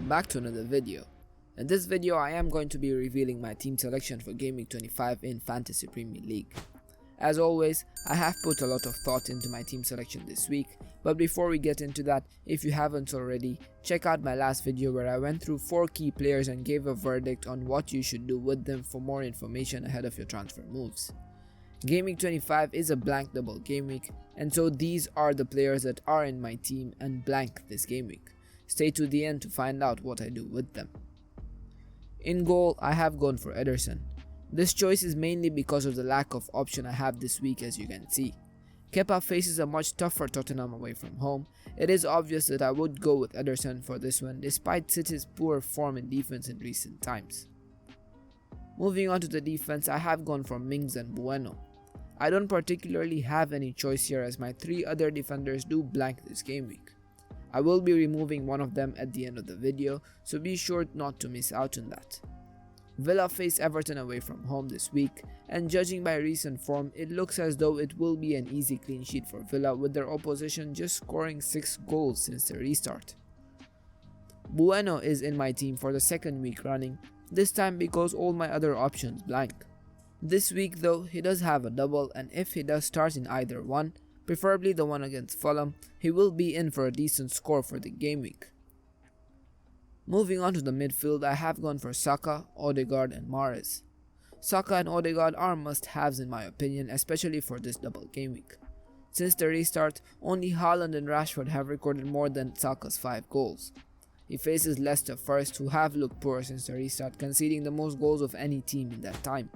welcome back to another video. In this video I am going to be revealing my team selection for Gameweek 25 in Fantasy Premier League. As always, I have put a lot of thought into my team selection this week, but before we get into that, if you haven't already, check out my last video where I went through 4 key players and gave a verdict on what you should do with them for more information ahead of your transfer moves. Gameweek 25 is a blank double game week, and so these are the players that are in my team and blank this game week. Stay to the end to find out what I do with them. In goal, I have gone for Ederson. This choice is mainly because of the lack of option I have this week, as you can see. Kepa faces a much tougher Tottenham away from home. It is obvious that I would go with Ederson for this one despite City's poor form in defense in recent times. Moving on to the defense, I have gone for Mings and Bueno. I don't particularly have any choice here as my 3 other defenders do blank this game week. I will be removing one of them at the end of the video, so be sure not to miss out on that. Villa face Everton away from home this week, and judging by recent form, it looks as though it will be an easy clean sheet for Villa, with their opposition just scoring 6 goals since the restart. Bueno is in my team for the second week running, this time because all my other options blank. This week though, he does have a double, and if he does start in either one, preferably the one against Fulham, he will be in for a decent score for the game week. Moving on to the midfield, I have gone for Saka, Odegaard and Mahrez. Saka and Odegaard are must-haves in my opinion, especially for this double game week. Since the restart, only Haaland and Rashford have recorded more than Saka's 5 goals. He faces Leicester first, who have looked poor since the restart, conceding the most goals of any team in that time.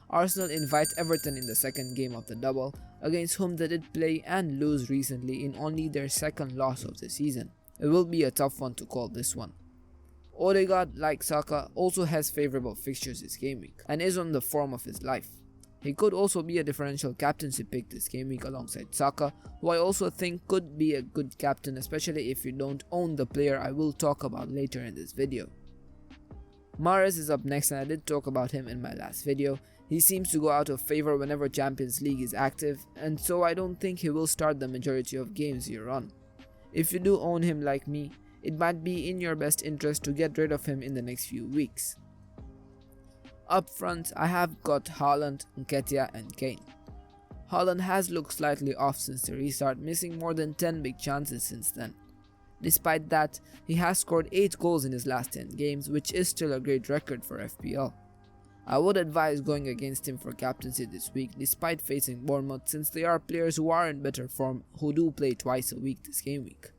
Arsenal invite Everton in the second game of the double, against whom they did play and lose recently in only their second loss of the season. It will be a tough one to call this one. Odegaard, like Saka, also has favourable fixtures this game week and is on the form of his life. He could also be a differential captaincy pick this game week alongside Saka, who I also think could be a good captain, especially if you don't own the player I will talk about later in this video. Mahrez is up next, and I did talk about him in my last video. He seems to go out of favour whenever Champions League is active, and so I don't think he will start the majority of games year on. If you do own him like me, it might be in your best interest to get rid of him in the next few weeks. Up front, I have got Haaland, Nketiah and Kane. Haaland has looked slightly off since the restart, missing more than 10 big chances since then. Despite that, he has scored 8 goals in his last 10 games, which is still a great record for FPL. I would advise going against him for captaincy this week despite facing Bournemouth, since they are players who are in better form who do play twice a week this game week.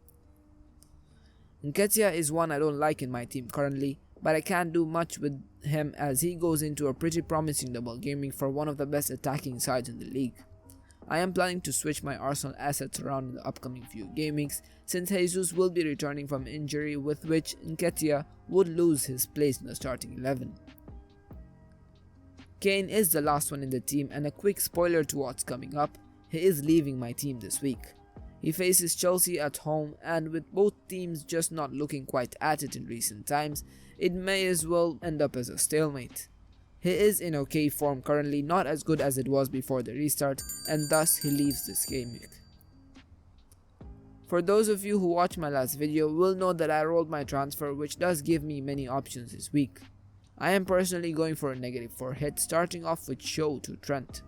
Nketiah is one I don't like in my team currently, but I can't do much with him as he goes into a pretty promising double game week for one of the best attacking sides in the league. I am planning to switch my Arsenal assets around in the upcoming few game weeks, since Jesus will be returning from injury, with which Nketiah would lose his place in the starting 11. Kane is the last one in the team, and a quick spoiler to what's coming up, he is leaving my team this week. He faces Chelsea at home, and with both teams just not looking quite at it in recent times, it may as well end up as a stalemate. He is in okay form currently, not as good as it was before the restart, and thus he leaves this game week. For those of you who watched my last video will know that I rolled my transfer, which does give me many options this week. I am personally going for a -4 hit, starting off with Shaw to Trent.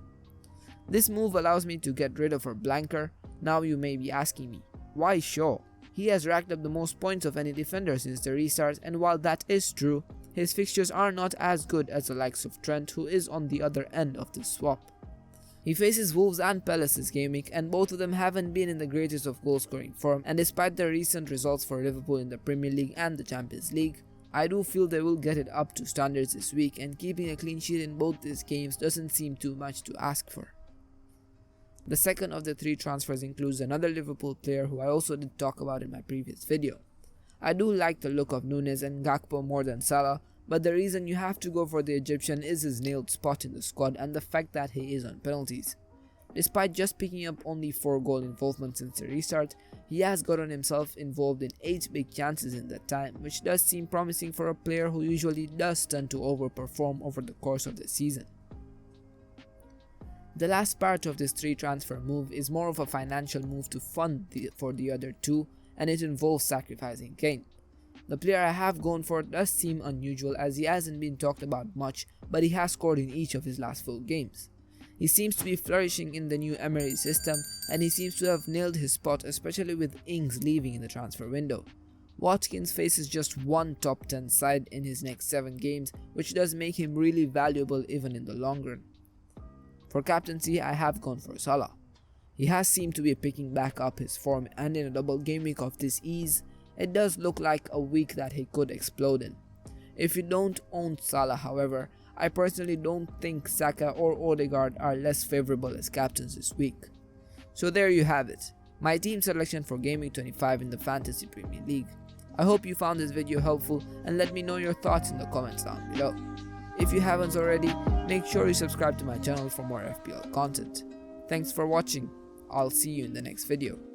This move allows me to get rid of a blanker. Now you may be asking me, why Shaw? He has racked up the most points of any defender since the restart, and while that is true, his fixtures are not as good as the likes of Trent, who is on the other end of this swap. He faces Wolves and Palace this game week, and both of them haven't been in the greatest of goal scoring form, and despite their recent results for Liverpool in the Premier League and the Champions League, I do feel they will get it up to standards this week, and keeping a clean sheet in both these games doesn't seem too much to ask for. The second of the 3 transfers includes another Liverpool player who I also did talk about in my previous video. I do like the look of Nunes and Gakpo more than Salah, but the reason you have to go for the Egyptian is his nailed spot in the squad and the fact that he is on penalties. Despite just picking up only 4 goal involvement since the restart, he has gotten himself involved in 8 big chances in that time, which does seem promising for a player who usually does tend to overperform over the course of the season. The last part of this 3 transfer move is more of a financial move to fund for the other 2, and it involves sacrificing Kane. The player I have gone for does seem unusual as he hasn't been talked about much, but he has scored in each of his last 4 games. He seems to be flourishing in the new Emery system, and he seems to have nailed his spot, especially with Ings leaving in the transfer window. Watkins faces just one top 10 side in his next 7 games, which does make him really valuable even in the long run. For captaincy, I have gone for Salah. He has seemed to be picking back up his form, and in a double game week of this ease, it does look like a week that he could explode in. If you don't own Salah, however, I personally don't think Saka or Odegaard are less favourable as captains this week. So there you have it, my team selection for Gameweek 25 in the Fantasy Premier League. I hope you found this video helpful, and let me know your thoughts in the comments down below. If you haven't already, make sure you subscribe to my channel for more FPL content. Thanks for watching. I'll see you in the next video.